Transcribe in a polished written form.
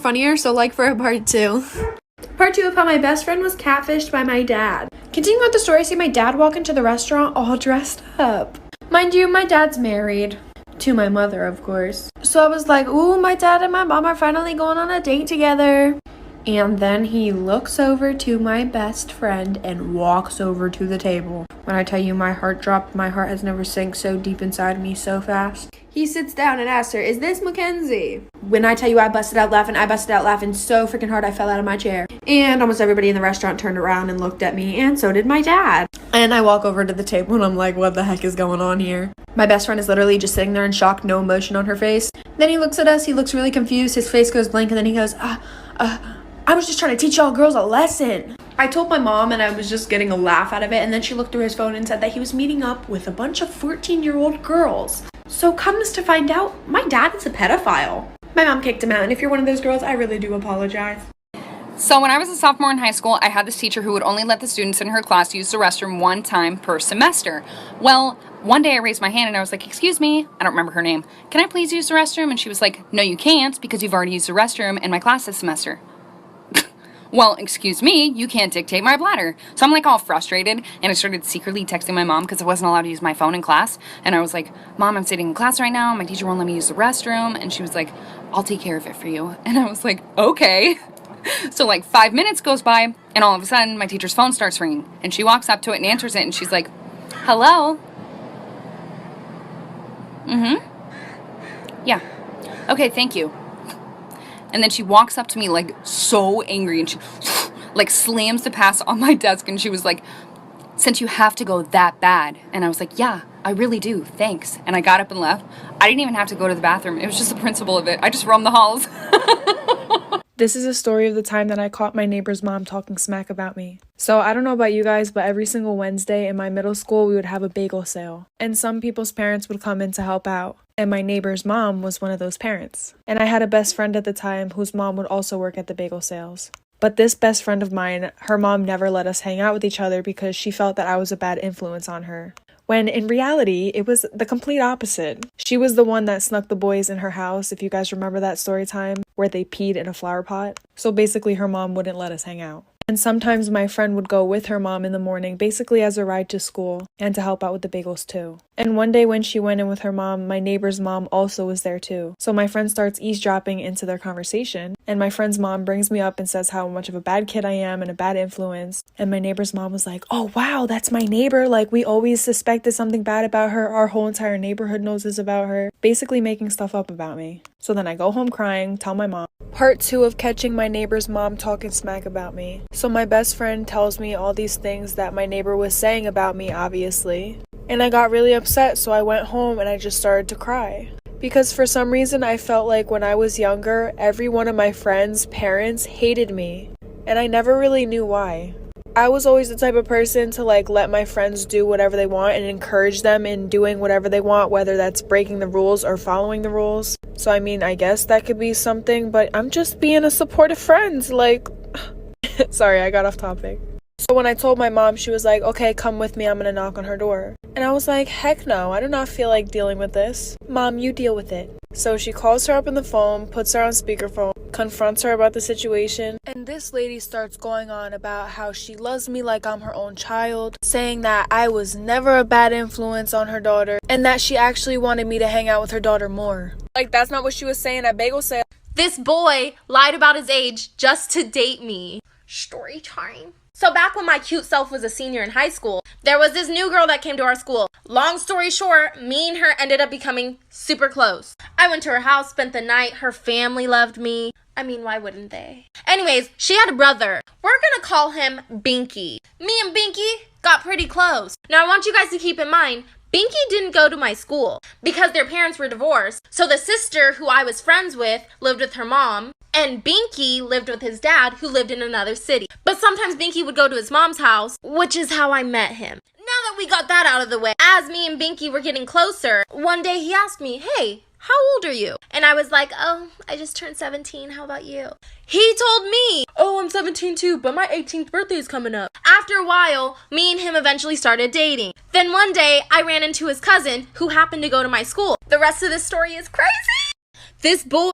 funnier, so like for a part 2. Part 2 of how my best friend was catfished by my dad. Continuing with the story, I see my dad walk into the restaurant all dressed up. Mind you, my dad's married. To my mother, of course. So I was like, ooh, my dad and my mom are finally going on a date together. And then he looks over to my best friend and walks over to the table. When I tell you my heart dropped, my heart has never sank so deep inside me so fast. He sits down and asks her, is this Mackenzie? When I tell you I busted out laughing so freaking hard I fell out of my chair. And almost everybody in the restaurant turned around and looked at me, and so did my dad. And I walk over to the table and I'm like, what the heck is going on here? My best friend is literally just sitting there in shock, no emotion on her face. Then he looks at us, he looks really confused, his face goes blank, and then he goes, I was just trying to teach y'all girls a lesson. I told my mom and I was just getting a laugh out of it, and then she looked through his phone and said that he was meeting up with a bunch of 14-year-old girls. So comes to find out, my dad is a pedophile. My mom kicked him out, and if you're one of those girls, I really do apologize. So when I was a sophomore in high school, I had this teacher who would only let the students in her class use the restroom one time per semester. Well, one day I raised my hand and I was like, excuse me, I don't remember her name. Can I please use the restroom? And she was like, no, you can't, because you've already used the restroom in my class this semester. Well, excuse me, you can't dictate my bladder. So I'm like all frustrated, and I started secretly texting my mom because I wasn't allowed to use my phone in class. And I was like, Mom, I'm sitting in class right now. My teacher won't let me use the restroom. And she was like, I'll take care of it for you. And I was like, okay. So like 5 minutes goes by, and all of a sudden my teacher's phone starts ringing. And she walks up to it and answers it, and she's like, hello? Yeah. Okay, thank you. And then she walks up to me like so angry, and she like slams the pass on my desk, and she was like, since you have to go that bad. And I was like, yeah, I really do, thanks. And I got up and left. I didn't even have to go to the bathroom. It was just the principle of it. I just roamed the halls. This is a story of the time that I caught my neighbor's mom talking smack about me. So I don't know about you guys, but every single Wednesday in my middle school, we would have a bagel sale. And some people's parents would come in to help out. And my neighbor's mom was one of those parents. And I had a best friend at the time whose mom would also work at the bagel sales. But this best friend of mine, her mom never let us hang out with each other because she felt that I was a bad influence on her. When in reality, it was the complete opposite. She was the one that snuck the boys in her house, if you guys remember that story time, where they peed in a flower pot. So basically her mom wouldn't let us hang out. And sometimes my friend would go with her mom in the morning, basically as a ride to school, and to help out with the bagels too. And one day when she went in with her mom, my neighbor's mom also was there too. So my friend starts eavesdropping into their conversation, and my friend's mom brings me up and says how much of a bad kid I am and a bad influence. And my neighbor's mom was like, oh wow, that's my neighbor. Like, we always suspected something bad about her. Our whole entire neighborhood knows this about her. Basically making stuff up about me. So then I go home crying, tell my mom. Part 2 of catching my neighbor's mom talking smack about me. So my best friend tells me all these things that my neighbor was saying about me, obviously. And I got really upset, so I went home and I just started to cry. Because for some reason I felt like when I was younger, every one of my friends' parents hated me. And I never really knew why. I was always the type of person to like let my friends do whatever they want and encourage them in doing whatever they want, whether that's breaking the rules or following the rules. So I mean, I guess that could be something, but I'm just being a supportive friend, like... Sorry, I got off topic. So when I told my mom, she was like, okay, come with me, I'm gonna knock on her door. And I was like, heck no, I do not feel like dealing with this. Mom, you deal with it. So she calls her up on the phone, puts her on speakerphone, confronts her about the situation, and this lady starts going on about how she loves me like I'm her own child, saying that I was never a bad influence on her daughter, and that she actually wanted me to hang out with her daughter more. Like, that's not what she was saying at bagel sale. This boy lied about his age just to date me. Story time. So back when my cute self was a senior in high school, there was this new girl that came to our school. Long story short, me and her ended up becoming super close. I went to her house, spent the night. Her family loved me. I mean, why wouldn't they? Anyways, she had a brother. We're gonna call him Binky. Me and Binky got pretty close. Now I want you guys to keep in mind, Binky didn't go to my school because their parents were divorced. So the sister who I was friends with lived with her mom, and Binky lived with his dad who lived in another city. But sometimes Binky would go to his mom's house, which is how I met him. Now that we got that out of the way, as me and Binky were getting closer, one day he asked me, hey, how old are you? And I was like, oh, I just turned 17. How about you? He told me, oh, I'm 17 too, but my 18th birthday is coming up. After a while, me and him eventually started dating. Then one day, I ran into his cousin who happened to go to my school. The rest of this story is crazy. This boy